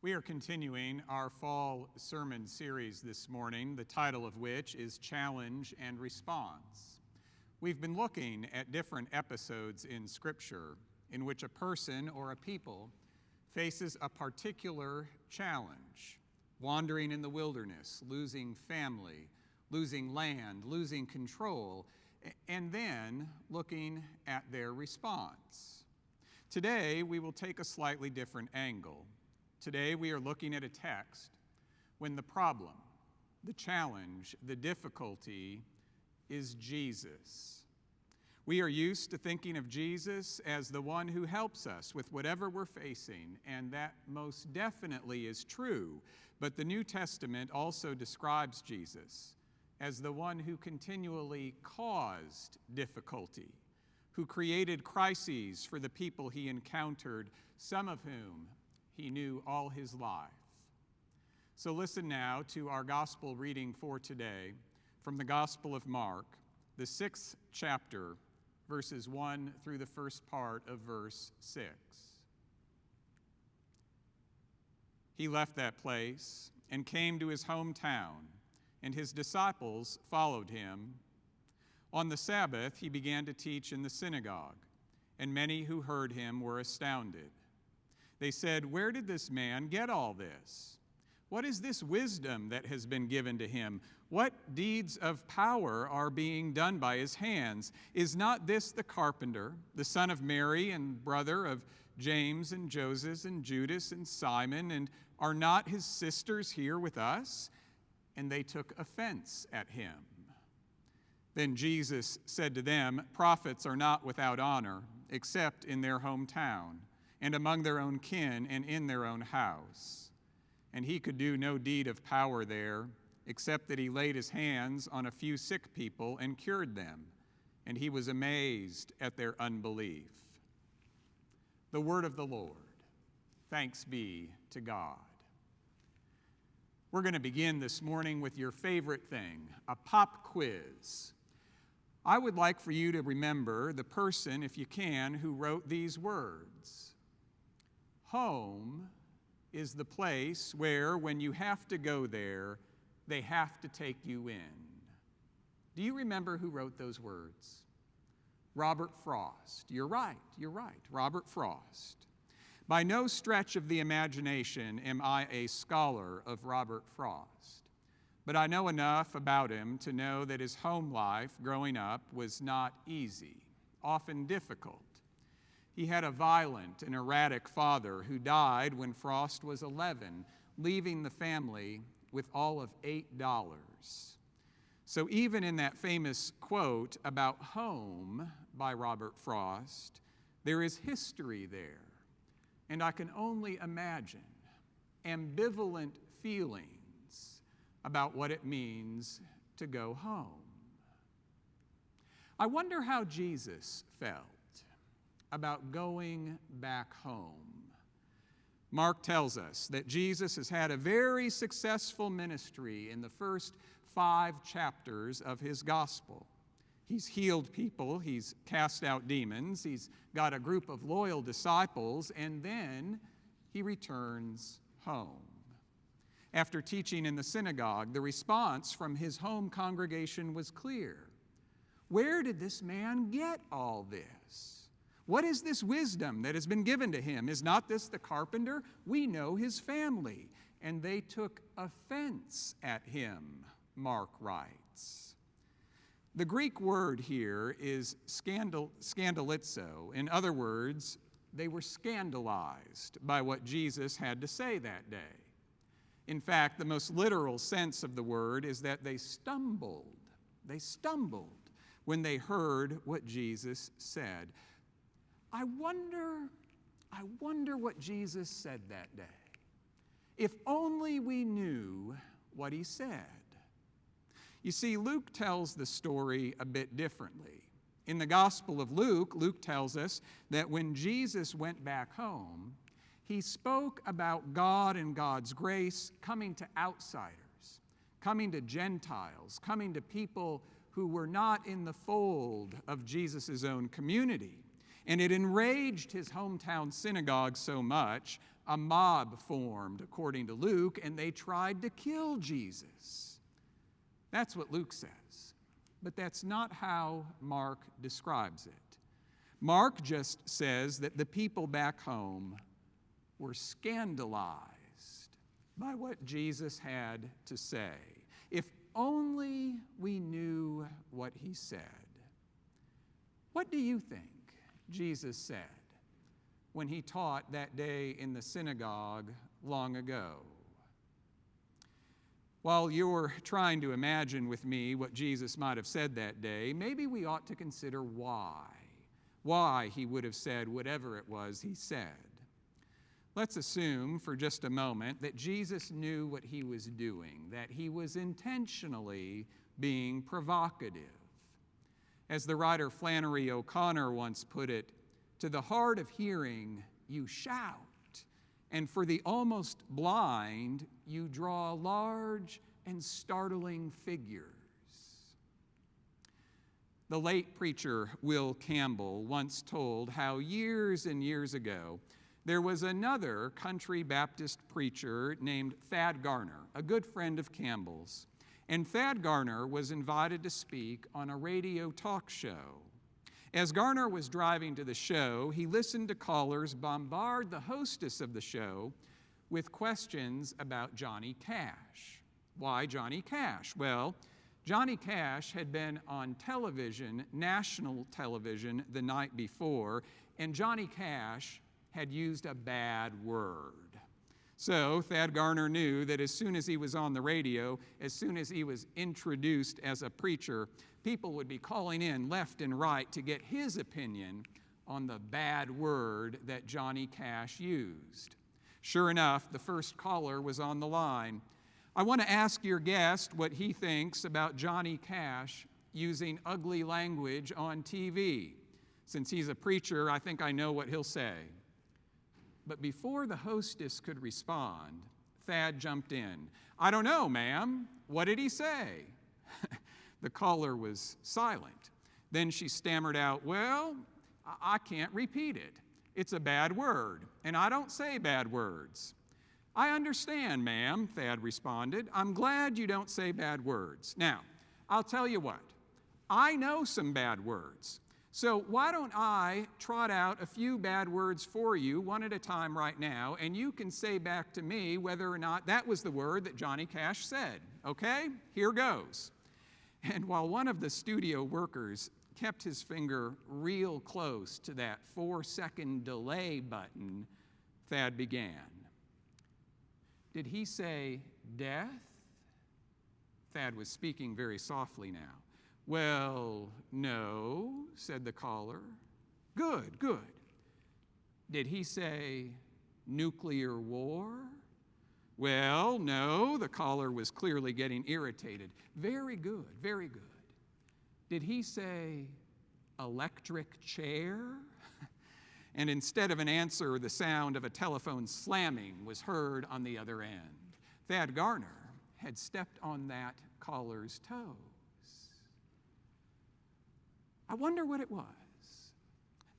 We are continuing our fall sermon series this morning, the title of which is Challenge and Response. We've been looking at different episodes in Scripture in which a person or a people faces a particular challenge, wandering in the wilderness, losing family, losing land, losing control, and then looking at their response. Today, we will take a slightly different angle. Today, we are looking at a text when the problem, the challenge, the difficulty is Jesus. We are used to thinking of Jesus as the one who helps us with whatever we're facing, and that most definitely is true. But the New Testament also describes Jesus as the one who continually caused difficulty, who created crises for the people he encountered, some of whom he knew all his life. So listen now to our gospel reading for today from the Gospel of Mark, the 6th chapter, verses 1 through the first part of verse 6. He left that place and came to his hometown, and his disciples followed him. On the Sabbath, he began to teach in the synagogue, and many who heard him were astounded. They said, "Where did this man get all this? What is this wisdom that has been given to him? What deeds of power are being done by his hands? Is not this the carpenter, the son of Mary and brother of James and Joseph and Judas and Simon? And are not his sisters here with us?" And they took offense at him. Then Jesus said to them, "Prophets are not without honor, except in their hometown, and among their own kin, and in their own house." And he could do no deed of power there, except that he laid his hands on a few sick people and cured them. And he was amazed at their unbelief. The word of the Lord. Thanks be to God. We're going to begin this morning with your favorite thing, a pop quiz. I would like for you to remember the person, if you can, who wrote these words. Home is the place where, when you have to go there, they have to take you in. Do you remember who wrote those words? Robert Frost. You're right, Robert Frost. By no stretch of the imagination am I a scholar of Robert Frost, but I know enough about him to know that his home life growing up was not easy, often difficult. He had a violent and erratic father who died when Frost was 11, leaving the family with all of $8. So even in that famous quote about home by Robert Frost, there is history there. And I can only imagine ambivalent feelings about what it means to go home. I wonder how Jesus felt about going back home. Mark tells us that Jesus has had a very successful ministry in the first 5 chapters of his gospel. He's healed people, he's cast out demons, he's got a group of loyal disciples, and then he returns home. After teaching in the synagogue, the response from his home congregation was clear. Where did this man get all this? What is this wisdom that has been given to him? Is not this the carpenter? We know his family. And they took offense at him, Mark writes. The Greek word here is scandalizo. In other words, they were scandalized by what Jesus had to say that day. In fact, the most literal sense of the word is that they stumbled. They stumbled when they heard what Jesus said. I wonder what Jesus said that day. If only we knew what he said. You see, Luke tells the story a bit differently. In the Gospel of Luke, Luke tells us that when Jesus went back home, he spoke about God and God's grace coming to outsiders, coming to Gentiles, coming to people who were not in the fold of Jesus' own community. And it enraged his hometown synagogue so much a mob formed, according to Luke, and they tried to kill Jesus. That's what Luke says. But that's not how Mark describes it. Mark just says that the people back home were scandalized by what Jesus had to say. If only we knew what he said. What do you think Jesus said when he taught that day in the synagogue long ago? While you're trying to imagine with me what Jesus might have said that day, maybe we ought to consider why he would have said whatever it was he said. Let's assume for just a moment that Jesus knew what he was doing, that he was intentionally being provocative. As the writer Flannery O'Connor once put it, to the hard of hearing, you shout, and for the almost blind, you draw large and startling figures. The late preacher Will Campbell once told how years and years ago, there was another country Baptist preacher named Thad Garner, a good friend of Campbell's. And Thad Garner was invited to speak on a radio talk show. As Garner was driving to the show, he listened to callers bombard the hostess of the show with questions about Johnny Cash. Why Johnny Cash? Well, Johnny Cash had been on television, national television, the night before, and Johnny Cash had used a bad word. So Thad Garner knew that as soon as he was on the radio, as soon as he was introduced as a preacher, people would be calling in left and right to get his opinion on the bad word that Johnny Cash used. Sure enough, the first caller was on the line. I want to ask your guest what he thinks about Johnny Cash using ugly language on TV. Since he's a preacher, I think I know what he'll say. But before the hostess could respond, Thad jumped in. I don't know, ma'am. What did he say? The caller was silent. Then she stammered out, well, I can't repeat it. It's a bad word, and I don't say bad words. I understand, ma'am, Thad responded. I'm glad you don't say bad words. Now, I'll tell you what. I know some bad words. So why don't I trot out a few bad words for you one at a time right now, and you can say back to me whether or not that was the word that Johnny Cash said. Okay? Here goes. And while one of the studio workers kept his finger real close to that 4-second delay button, Thad began. Did he say death? Thad was speaking very softly now. Well, no, said the caller. Good, good. Did he say nuclear war? Well, no, the caller was clearly getting irritated. Very good, very good. Did he say electric chair? And instead of an answer, the sound of a telephone slamming was heard on the other end. Thad Garner had stepped on that caller's toes. I wonder what it was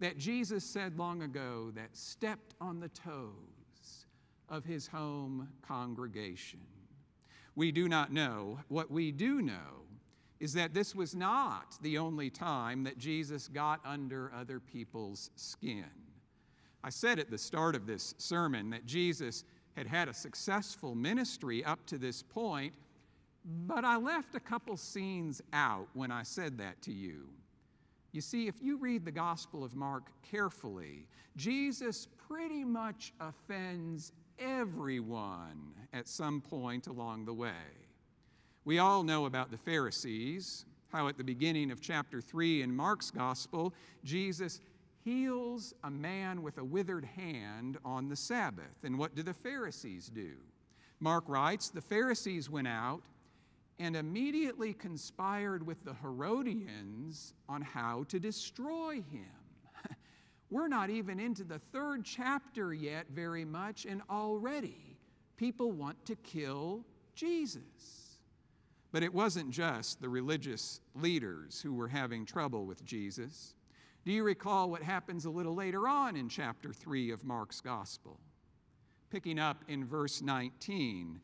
that Jesus said long ago that stepped on the toes of his home congregation. We do not know. What we do know is that this was not the only time that Jesus got under other people's skin. I said at the start of this sermon that Jesus had had a successful ministry up to this point, but I left a couple scenes out when I said that to you. You see, if you read the Gospel of Mark carefully, Jesus pretty much offends everyone at some point along the way. We all know about the Pharisees, how at the beginning of chapter 3 in Mark's Gospel, Jesus heals a man with a withered hand on the Sabbath. And what do the Pharisees do? Mark writes, the Pharisees went out and immediately conspired with the Herodians on how to destroy him. We're not even into the 3rd chapter yet very much, and already people want to kill Jesus. But it wasn't just the religious leaders who were having trouble with Jesus. Do you recall what happens a little later on in chapter 3 of Mark's Gospel? picking up in verse 19.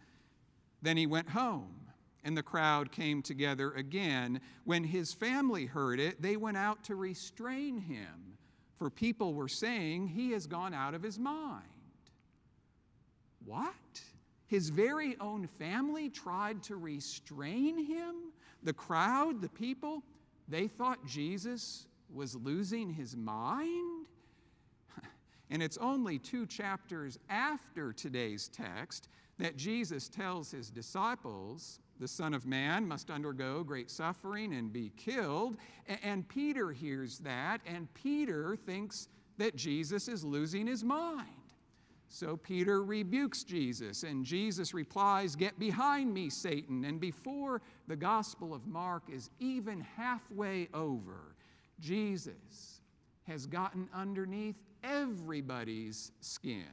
Then he went home, and the crowd came together again. When his family heard it, they went out to restrain him, for people were saying he has gone out of his mind. What? His very own family tried to restrain him? The crowd, the people, they thought Jesus was losing his mind? And it's only 2 chapters after today's text that Jesus tells his disciples, the Son of Man must undergo great suffering and be killed. And Peter hears that, and Peter thinks that Jesus is losing his mind. So Peter rebukes Jesus, and Jesus replies, "Get behind me, Satan." And before the Gospel of Mark is even halfway over, Jesus has gotten underneath everybody's skin.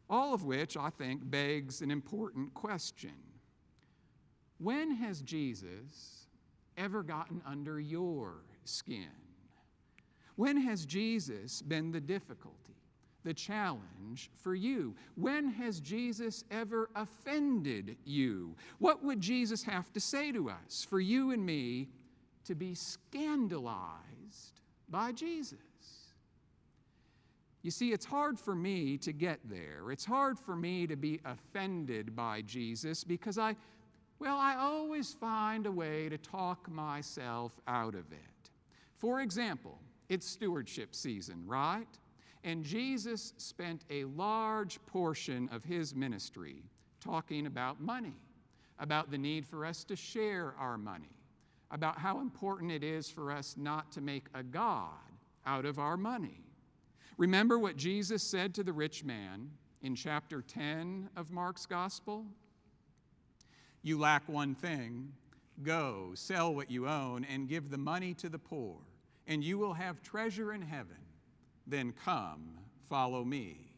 All of which, I think, begs an important question. When has Jesus ever gotten under your skin? When has Jesus been the difficulty, the challenge for you? When has Jesus ever offended you? What would Jesus have to say to us for you and me to be scandalized by Jesus? You see, it's hard for me to get there. It's hard for me to be offended by Jesus because I always find a way to talk myself out of it. For example, it's stewardship season, right? And Jesus spent a large portion of his ministry talking about money, about the need for us to share our money, about how important it is for us not to make a god out of our money. Remember what Jesus said to the rich man in chapter 10 of Mark's Gospel? You lack one thing. Go, sell what you own, and give the money to the poor, and you will have treasure in heaven. Then come, follow me.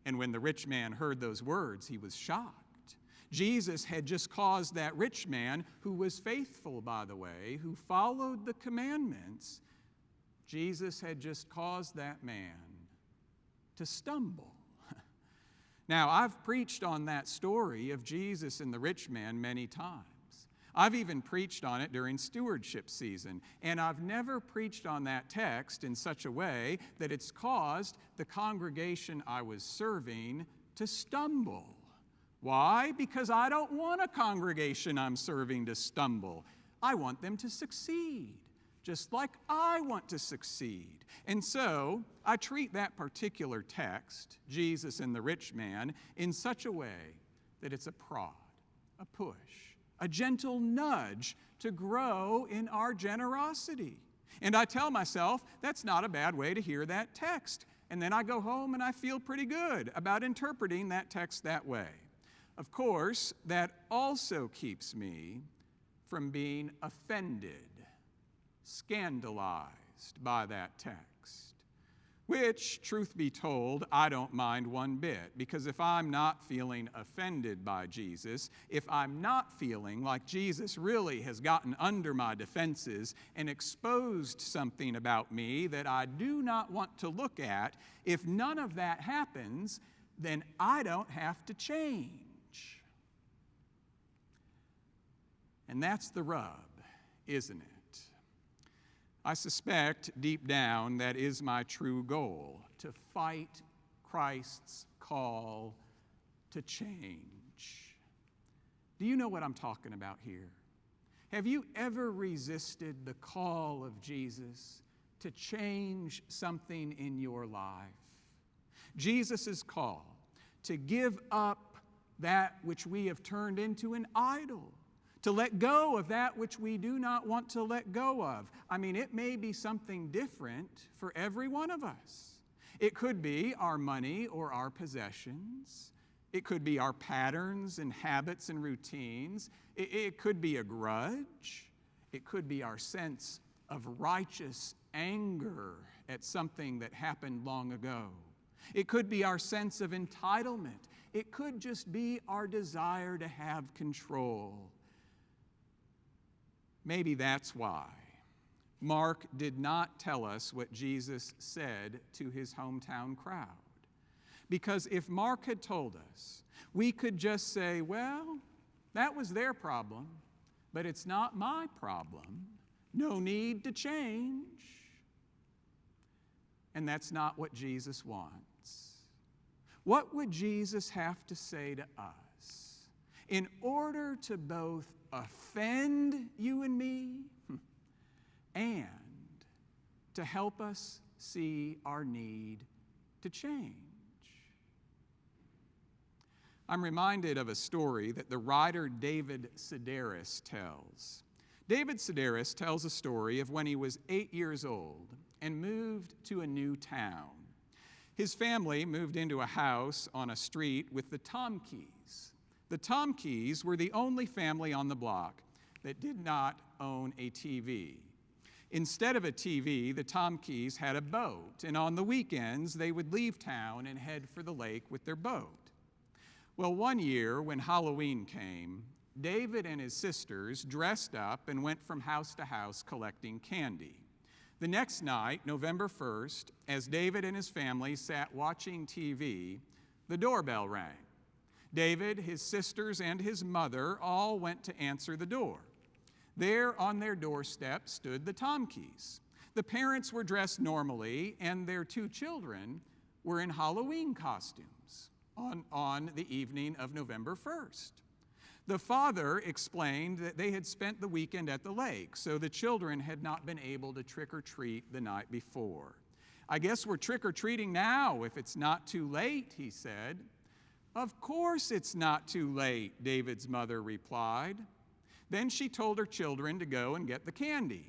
And when the rich man heard those words, he was shocked. Jesus had just caused that rich man, who was faithful, by the way, who followed the commandments, Jesus had just caused that man to stumble. Now, I've preached on that story of Jesus and the rich man many times. I've even preached on it during stewardship season, and I've never preached on that text in such a way that it's caused the congregation I was serving to stumble. Why? Because I don't want a congregation I'm serving to stumble. I want them to succeed, just like I want to succeed. And so I treat that particular text, Jesus and the rich man, in such a way that it's a prod, a push, a gentle nudge to grow in our generosity. And I tell myself, that's not a bad way to hear that text. And then I go home and I feel pretty good about interpreting that text that way. Of course, that also keeps me from being offended, scandalized by that text, which, truth be told, I don't mind one bit, because if I'm not feeling offended by Jesus, if I'm not feeling like Jesus really has gotten under my defenses and exposed something about me that I do not want to look at, if none of that happens, then I don't have to change. And that's the rub, isn't it? I suspect deep down that is my true goal, to fight Christ's call to change. Do you know what I'm talking about here? Have you ever resisted the call of Jesus to change something in your life? Jesus' call to give up that which we have turned into an idol, to let go of that which we do not want to let go of. I mean, it may be something different for every one of us. It could be our money or our possessions. It could be our patterns and habits and routines. It could be a grudge. It could be our sense of righteous anger at something that happened long ago. It could be our sense of entitlement. It could just be our desire to have control. Maybe that's why Mark did not tell us what Jesus said to his hometown crowd. Because if Mark had told us, we could just say, well, that was their problem, but it's not my problem. No need to change. And that's not what Jesus wants. What would Jesus have to say to us in order to both offend you and me and to help us see our need to change? I'm reminded of a story that the writer David Sedaris tells. David Sedaris tells a story of when he was 8 years old and moved to a new town. His family moved into a house on a street with the Tomkeys. The Tomkeys were the only family on the block that did not own a TV. Instead of a TV, the Tomkeys had a boat, and on the weekends they would leave town and head for the lake with their boat. Well, one year when Halloween came, David and his sisters dressed up and went from house to house collecting candy. The next night, November 1st, as David and his family sat watching TV, the doorbell rang. David, his sisters, and his mother all went to answer the door. There on their doorstep stood the Tomkeys. The parents were dressed normally, and their 2 children were in Halloween costumes on the evening of November 1st. The father explained that they had spent the weekend at the lake, so the children had not been able to trick or treat the night before. I guess we're trick or treating now if it's not too late, he said. Of course it's not too late, David's mother replied. Then she told her children to go and get the candy.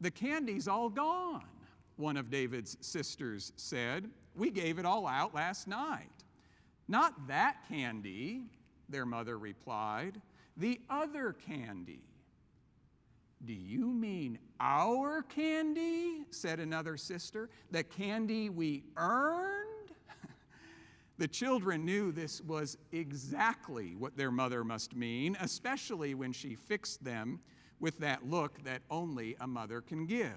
The candy's all gone, one of David's sisters said. We gave it all out last night. Not that candy, their mother replied. The other candy. Do you mean our candy? Said another sister. The candy we earned? The children knew this was exactly what their mother must mean, especially when she fixed them with that look that only a mother can give.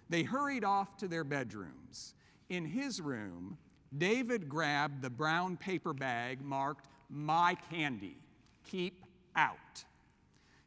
They hurried off to their bedrooms. In his room, David grabbed the brown paper bag marked "My Candy, Keep Out."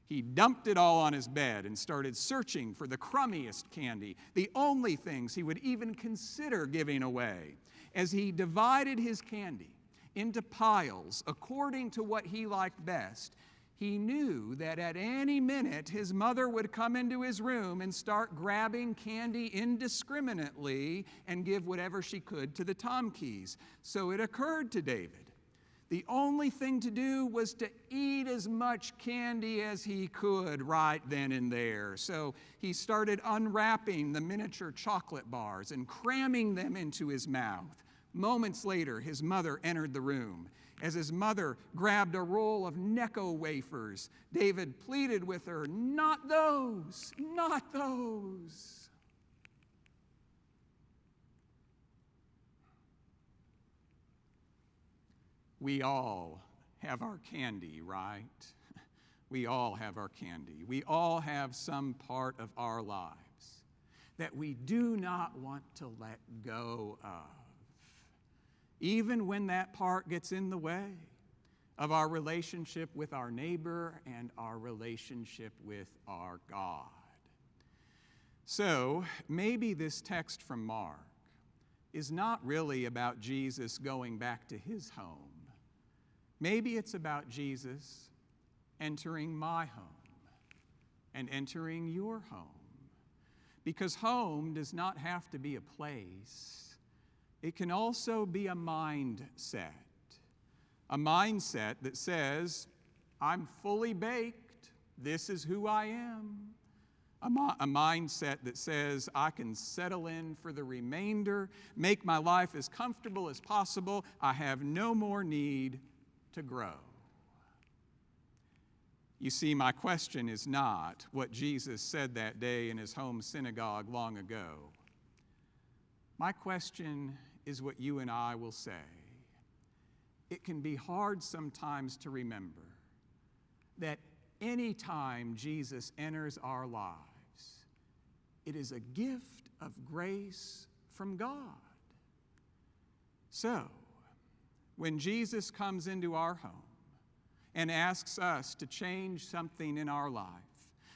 He dumped it all on his bed and started searching for the crummiest candy, the only things he would even consider giving away. As he divided his candy into piles according to what he liked best, he knew that at any minute his mother would come into his room and start grabbing candy indiscriminately and give whatever she could to the Tomkeys. So it occurred to David, the only thing to do was to eat as much candy as he could right then and there. So he started unwrapping the miniature chocolate bars and cramming them into his mouth. Moments later, his mother entered the room. As his mother grabbed a roll of Necco wafers, David pleaded with her, "Not those, not those." We all have our candy, right? We all have our candy. We all have some part of our lives that we do not want to let go of, even when that part gets in the way of our relationship with our neighbor and our relationship with our God. So maybe this text from Mark is not really about Jesus going back to his home. Maybe it's about Jesus entering my home and entering your home. Because home does not have to be a place. It can also be a mindset. A mindset that says, I'm fully baked. This is who I am. A mindset that says, I can settle in for the remainder, make my life as comfortable as possible. I have no more need to grow. You see, my question is not what Jesus said that day in his home synagogue long ago. My question is what you and I will say. It can be hard sometimes to remember that any time Jesus enters our lives, it is a gift of grace from God. So, when Jesus comes into our home and asks us to change something in our life,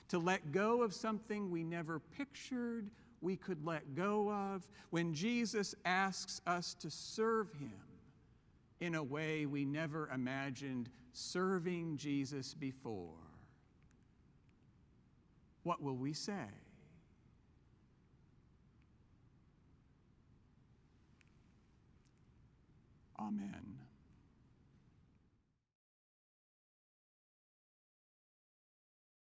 to let go of something we never pictured we could let go of, when Jesus asks us to serve him in a way we never imagined serving Jesus before, what will we say? Amen.